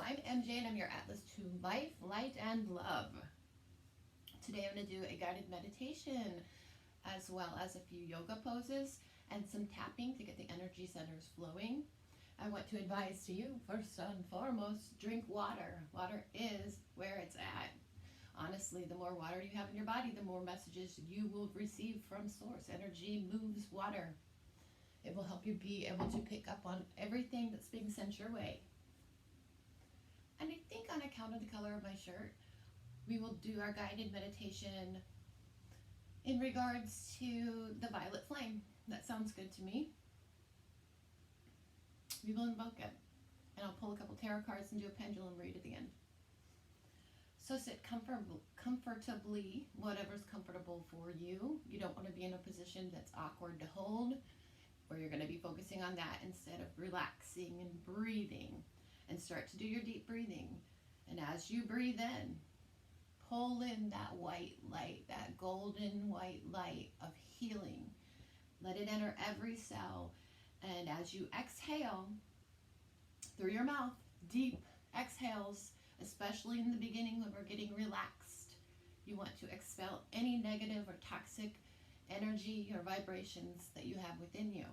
I'm MJ and I'm your Atlas to Life, Light, and Love. Today I'm going to do a guided meditation as well as a few yoga poses and some tapping to get the energy centers flowing. I want to advise to you, first and foremost, drink water. Water is where it's at. Honestly, the more water you have in your body, the more messages you will receive from source. Energy moves water. It will help you be able to pick up on everything that's being sent your way. And I think on account of the color of my shirt, we will do our guided meditation in regards to the violet flame. That sounds good to me. We will invoke it. And I'll pull a couple tarot cards and do a pendulum read at the end. So sit comfortably, whatever's comfortable for you. You don't want to be in a position that's awkward to hold, where you're going to be focusing on that instead of relaxing and breathing. And start to do your deep breathing. And as you breathe in, pull in that white light, that golden white light of healing. Let it enter every cell. And as you exhale through your mouth, deep exhales, especially in the beginning when we're getting relaxed, you want to expel any negative or toxic energy or vibrations that you have within you.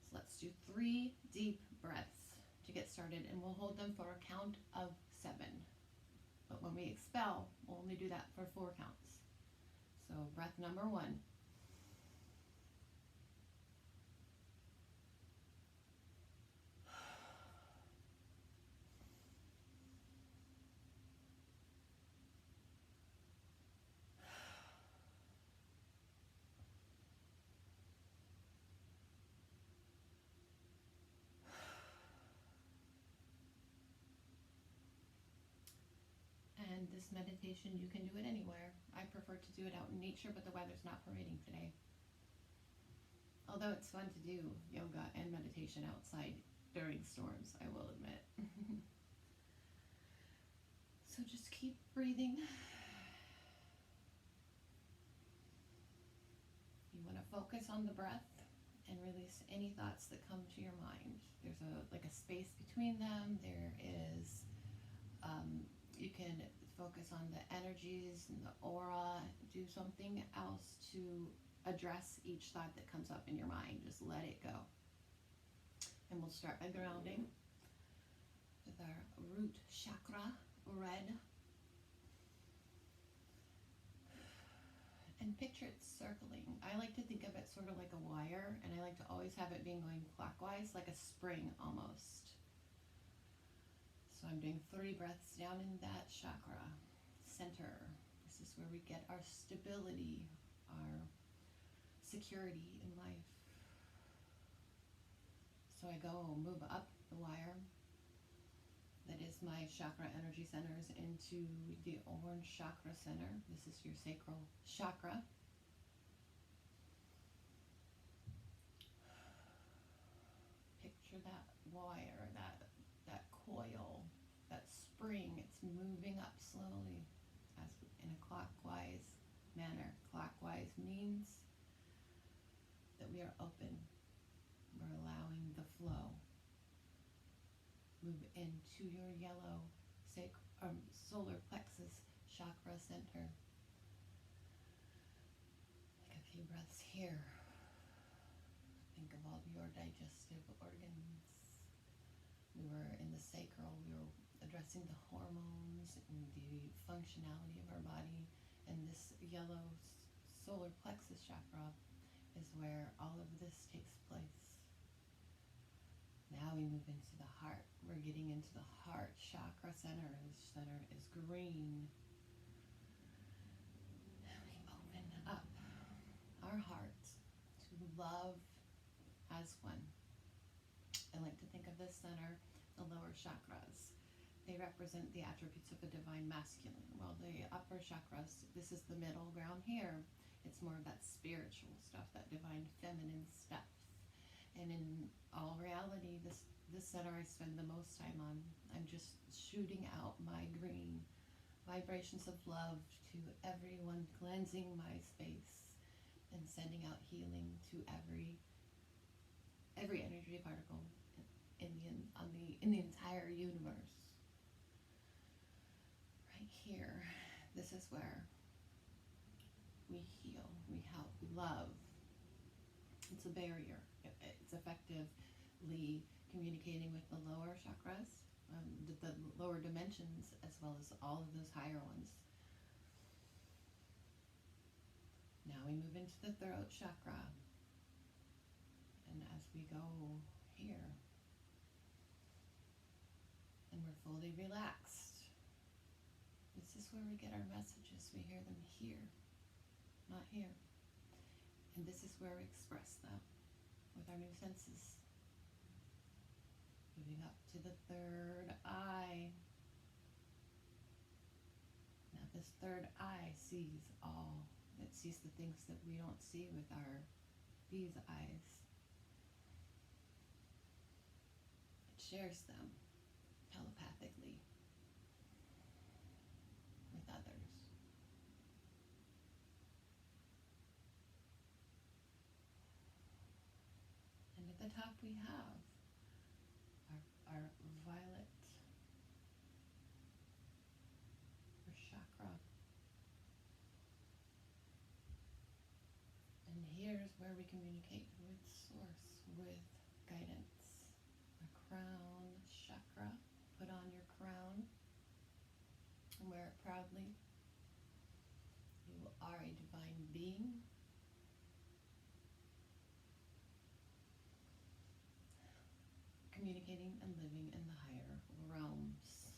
So let's do 3 deep breaths to get started, and we'll hold them for a count of 7. But when we expel, we'll only do that for 4 counts. So breath number 1. And this meditation, you can do it anywhere. I prefer to do it out in nature, but the weather's not permitting today. Although it's fun to do yoga and meditation outside during storms, I will admit. So just keep breathing. You want to focus on the breath and release any thoughts that come to your mind. There's a space between them. There is, you can focus on the energies and the aura. Do something else to address each thought that comes up in your mind. Just let it go. And we'll start by grounding with our root chakra, red. And picture it circling. I like to think of it sort of like a wire, and I like to always have it being going clockwise, like a spring almost. So I'm doing 3 breaths down in that chakra center. This is where we get our stability, our security in life. So I go move up the wire. That is my chakra energy centers into the orange chakra center. This is your sacral chakra. Picture that wire, that coil, that spring. It's moving up slowly as in a clockwise manner. Clockwise means that we are open. We're allowing the flow. Move into your yellow solar plexus chakra center. Take a few breaths here. Think of all your digestive organs. We were in the sacral. We were addressing the hormones and the functionality of our body. And this yellow solar plexus chakra is where all of this takes place. Now we move into the heart. We're getting into the heart chakra center. This center is green. And we open up our heart to love as one. I like to think of this center, the lower chakras. They represent the attributes of the divine masculine. While the upper chakras, this is the middle ground here. It's more of that spiritual stuff, that divine feminine stuff. And in all reality, this center I spend the most time on. I'm just shooting out my green vibrations of love to everyone, cleansing my space and sending out healing to every energy particle on the in the entire universe. Right here, this is where we heal, we help, we love. It's a barrier. It's effectively communicating with the lower chakras, the lower dimensions, as well as all of those higher ones. Now we move into the throat chakra. And as we go here, and we're fully relaxed, this is where we get our messages. We hear them here, not here. And this is where we express them with our new senses. Moving up to the third eye. Now this third eye sees all. It sees the things that we don't see with these eyes. It shares them telepathically with others. And at the top we have our violet chakra. And here's where we communicate with source, with guidance. The crown chakra. Put on your crown and wear it proudly. You are a divine being. Communicating and living in the higher realms.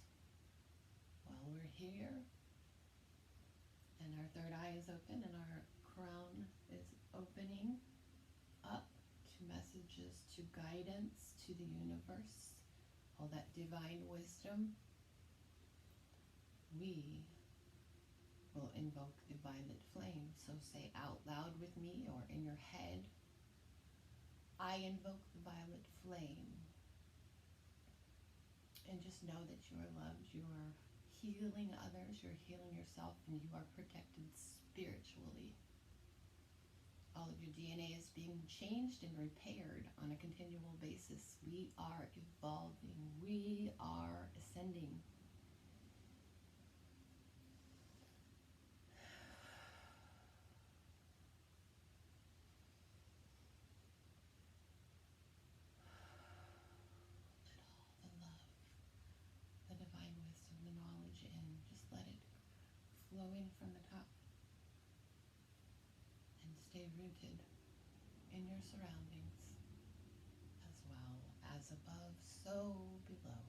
While we're here, and our third eye is open and our crown is opening up to messages, to guidance, to the universe, all that divine wisdom, we will invoke the violet flame. So say out loud with me or in your head, I invoke the violet flame. And just know that you are loved, you are healing others, you're healing yourself, and you are protected spiritually. All of your DNA is being changed and repaired on a continual basis. We are evolving. We are ascending. Flowing from the top, and stay rooted in your surroundings, as well as above, so below.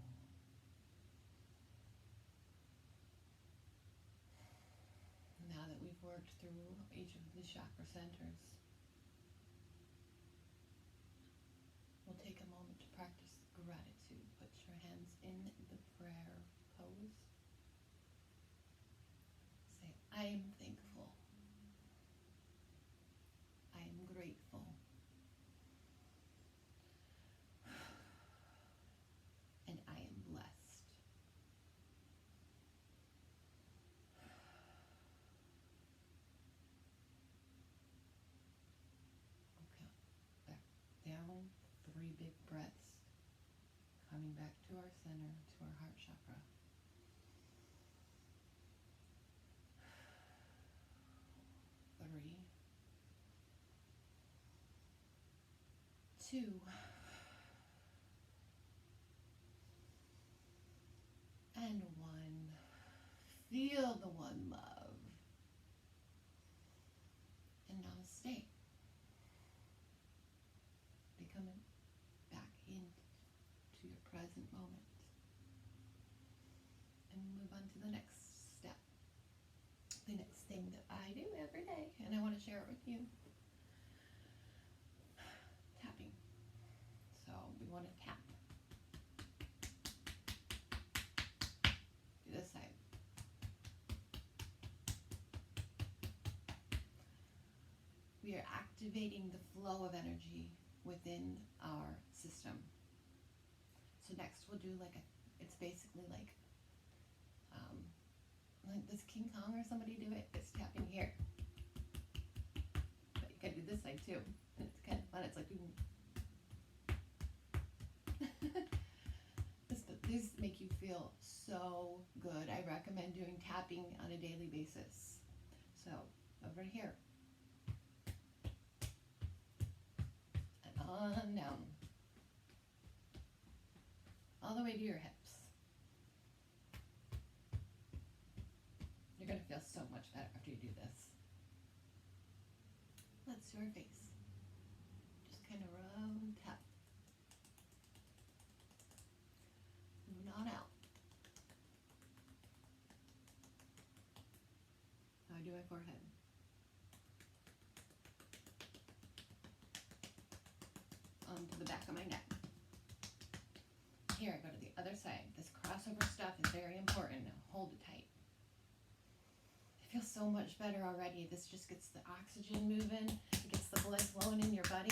Now that we've worked through each of the chakra centers, we'll take a moment to practice gratitude. Put your hands in the prayer pose. I am thankful. I am grateful. And I am blessed. Okay, back down, 3 big breaths. Coming back to our center, to our heart chakra. 3, 2, and 1. Feel the one love. And Namaste. Becoming back into your present moment. And move on to the next step. The next thing that I do every day, and I want to share it with you. Tapping. So we want to tap. Do this side. We are activating the flow of energy within our system. So next we'll do it's basically like does King Kong or somebody do it? It's tapping here. But you can do this side too. It's kind of fun. It's like this These make you feel so good. I recommend doing tapping on a daily basis. So over here and on down, all the way to your hips. You're going to feel so much better after you do this. Let's do our face. Just kind of rub and tap. Moving on out. Now I do my forehead. Onto the back of my neck. Here, I go to the other side. This crossover stuff is very important. Now hold it tight. It feels so much better already. This just gets the oxygen moving. It gets the blood flowing in your body.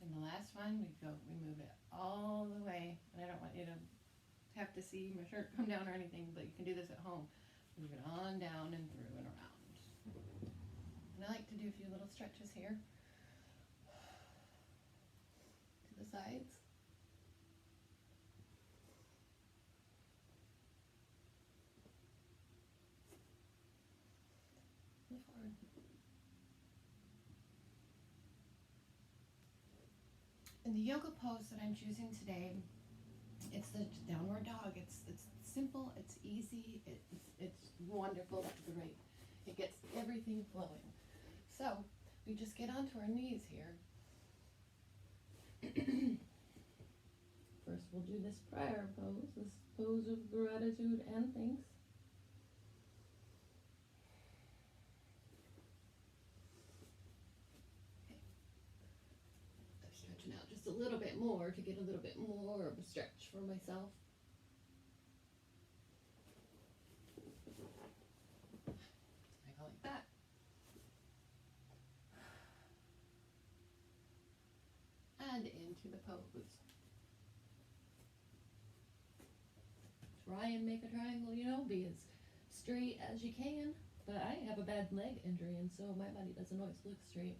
And the last one, we move it all the way. And I don't want you to have to see my shirt come down or anything, but you can do this at home. Move it on down and through and around. And I like to do a few little stretches here. To the sides. And forward. In the yoga pose that I'm choosing today, it's the downward dog. It's simple, it's easy, it's wonderful. It gets everything flowing. So we just get onto our knees here. First we'll do this prayer pose, this pose of gratitude and thanks. Okay. I'm stretching out just a little bit more to get a little bit more of a stretch for myself. I go like that. And into the pose. Try and make a triangle, be as straight as you can. But I have a bad leg injury, and so my body doesn't always look straight.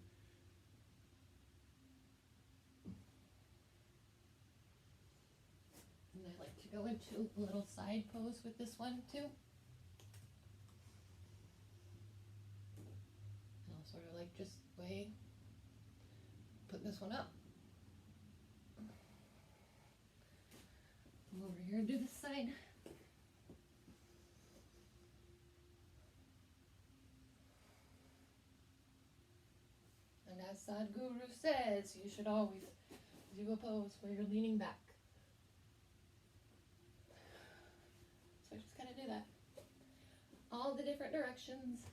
And I like to go into a little side pose with this one too. And I'll sort of like just put this one up. Come over here and do this side. And as Sadhguru says, you should always do a pose where you're leaning back. So I just kind of do that. All the different directions,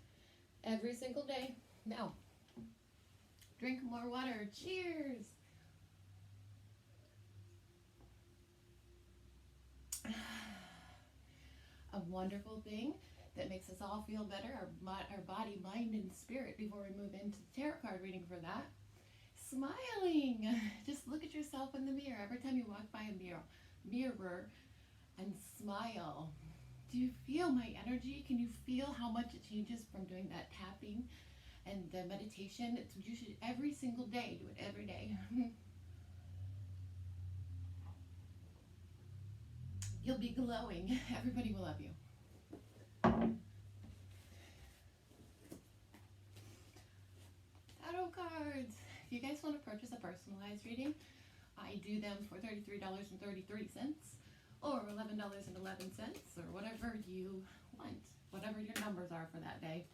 every single day. Now, drink more water. Cheers! A wonderful thing that makes us all feel better, our body, mind, and spirit, before we move into the tarot card reading for that. Smiling. Just look at yourself in the mirror. Every time you walk by a mirror and smile. Do you feel my energy? Can you feel how much it changes from doing that tapping and the meditation? You should every single day do it every day. You'll be glowing. Everybody will love you. Tarot cards. If you guys want to purchase a personalized reading, I do them for $33.33 or $11.11 or whatever you want, whatever your numbers are for that day.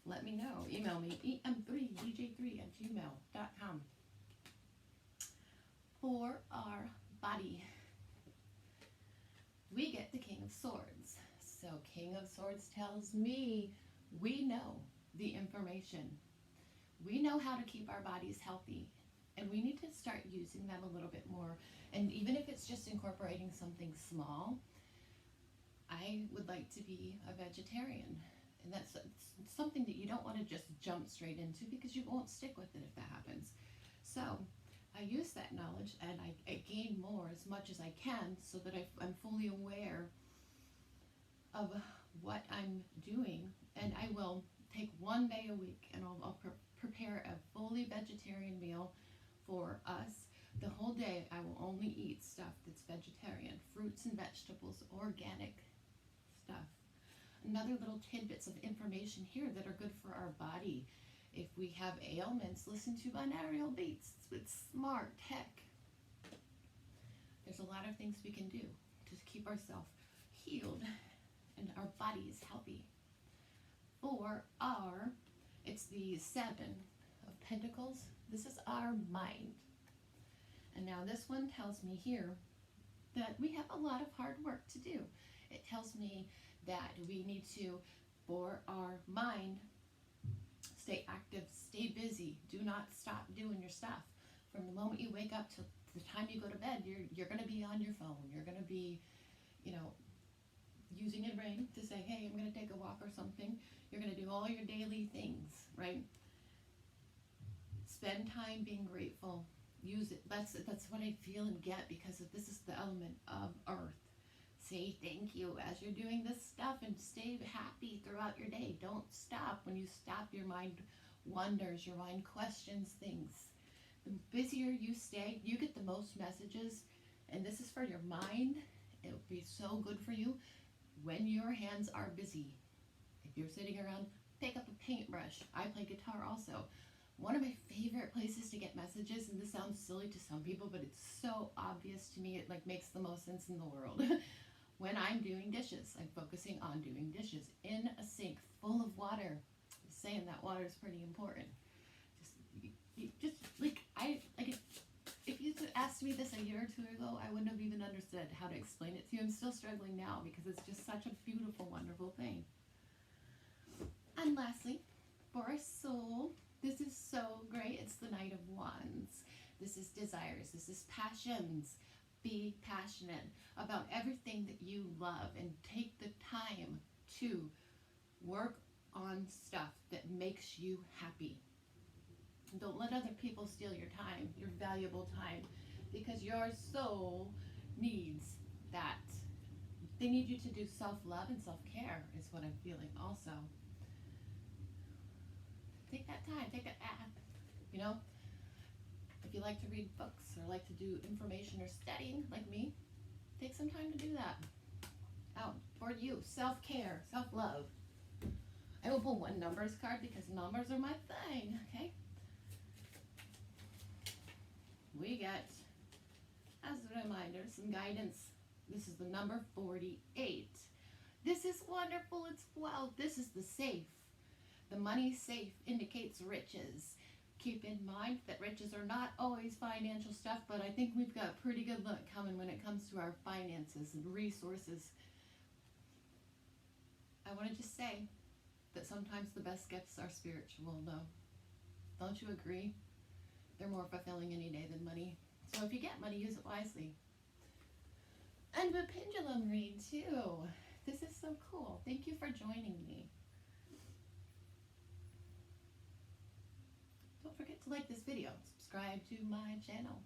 Let me know. Email me em3dj3@gmail.com. For our body, we get the King of Swords. So King of Swords tells me we know the information. We know how to keep our bodies healthy, and we need to start using them a little bit more. And even if it's just incorporating something small, I would like to be a vegetarian. And that's something that you don't want to just jump straight into, because you won't stick with it if that happens. So I use that knowledge, and I gain more as much as I can, so that I'm fully aware of what I'm doing. And I will take one day a week, and I'll prepare a fully vegetarian meal for us. The whole day I will only eat stuff that's vegetarian, fruits and vegetables, organic stuff. Another little tidbits of information here that are good for our body. If we have ailments, listen to binaural beats with smart tech. There's a lot of things we can do to keep ourselves healed and our bodies healthy. For our, it's the 7 of Pentacles. This is our mind. And now this one tells me here that we have a lot of hard work to do. It tells me that we need to, for our mind, stay active, stay busy. Do not stop doing your stuff. From the moment you wake up to the time you go to bed, you're going to be on your phone. You're going to be, you know, using your brain to say, hey, I'm going to take a walk or something. You're going to do all your daily things, right? Spend time being grateful. Use it. That's what I feel and get, because this is the element of earth. Say thank you as you're doing this stuff and stay happy throughout your day. Don't stop. When you stop, your mind wonders, your mind questions things. The busier you stay, you get the most messages, and this is for your mind. It will be so good for you when your hands are busy. If you're sitting around, pick up a paintbrush. I play guitar also. One of my favorite places to get messages, and this sounds silly to some people, but it's so obvious to me, it like makes the most sense in the world. When I'm doing dishes, I'm focusing on doing dishes in a sink full of water. I'm saying that water is pretty important. If you asked me this a year or 2 ago, I wouldn't have even understood how to explain it to you. I'm still struggling now because it's just such a beautiful, wonderful thing. And lastly, for our soul, this is so great. It's the Knight of Wands. This is desires. This is passions. Be passionate about everything that you love and take the time to work on stuff that makes you happy. Don't let other people steal your time, your valuable time, because your soul needs that. They need you to do self-love and self-care is what I'm feeling also. Take that time, take that app, you know. If you like to read books or like to do information or studying like me, take some time to do that. Out for you, self-care, self-love. I will pull one numbers card because numbers are my thing, okay? We get, as a reminder, some guidance. This is the number 48. This is wonderful. It's wealth. This is the safe. The money safe indicates riches. Keep in mind that riches are not always financial stuff, but I think we've got pretty good luck coming when it comes to our finances and resources. I want to just say that sometimes the best gifts are spiritual, though. Don't you agree? They're more fulfilling any day than money. So if you get money, use it wisely. And the pendulum read too. This is so cool. Thank you for joining me. Don't forget to like this video. Subscribe to my channel.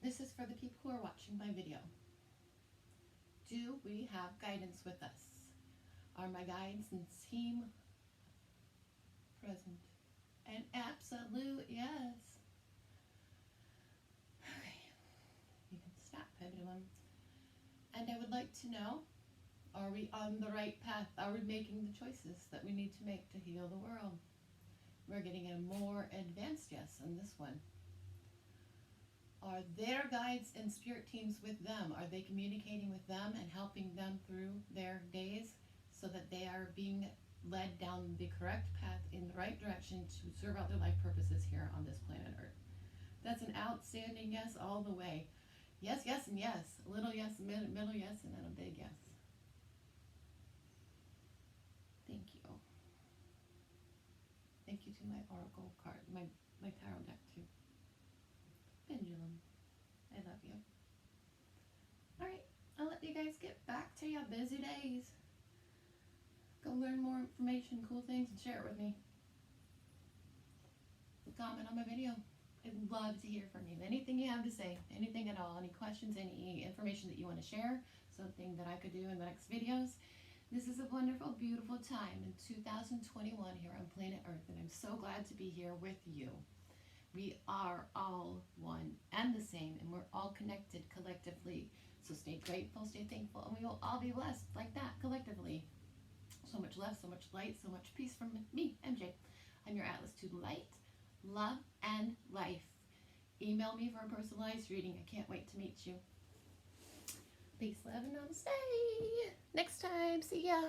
This is for the people who are watching my video. Do we have guidance with us? Are my guides and team present? An absolute yes. Okay, you can stop, pendulum. And I would like to know, are we on the right path? Are we making the choices that we need to make to heal the world? We're getting a more advanced yes on this one. Are their guides and spirit teams with them? Are they communicating with them and helping them through their days so that they are being led down the correct path in the right direction to serve out their life purposes here on this planet Earth? That's an outstanding yes all the way. Yes, yes, and yes. A little yes, middle yes, and then a big yes. Thank you. Thank you to my oracle card, my tarot deck too. Pendulum, I love you. All right, I'll let you guys get back to your busy days. Go learn more information, cool things, and share it with me. Comment on my video. I'd love to hear from you. Anything you have to say, anything at all, any questions, any information that you want to share, something that I could do in the next videos, This is a wonderful, beautiful time in 2021 here on planet Earth, and I'm so glad to be here with you. We are all one and the same, and we're all connected collectively. So stay grateful, stay thankful, and we will all be blessed like that collectively. So much love, so much light, so much peace from me, MJ. I'm your Atlas to light, love, and life. Email me for a personalized reading. I can't wait to meet you. Peace, love, and namaste. Next time. See ya.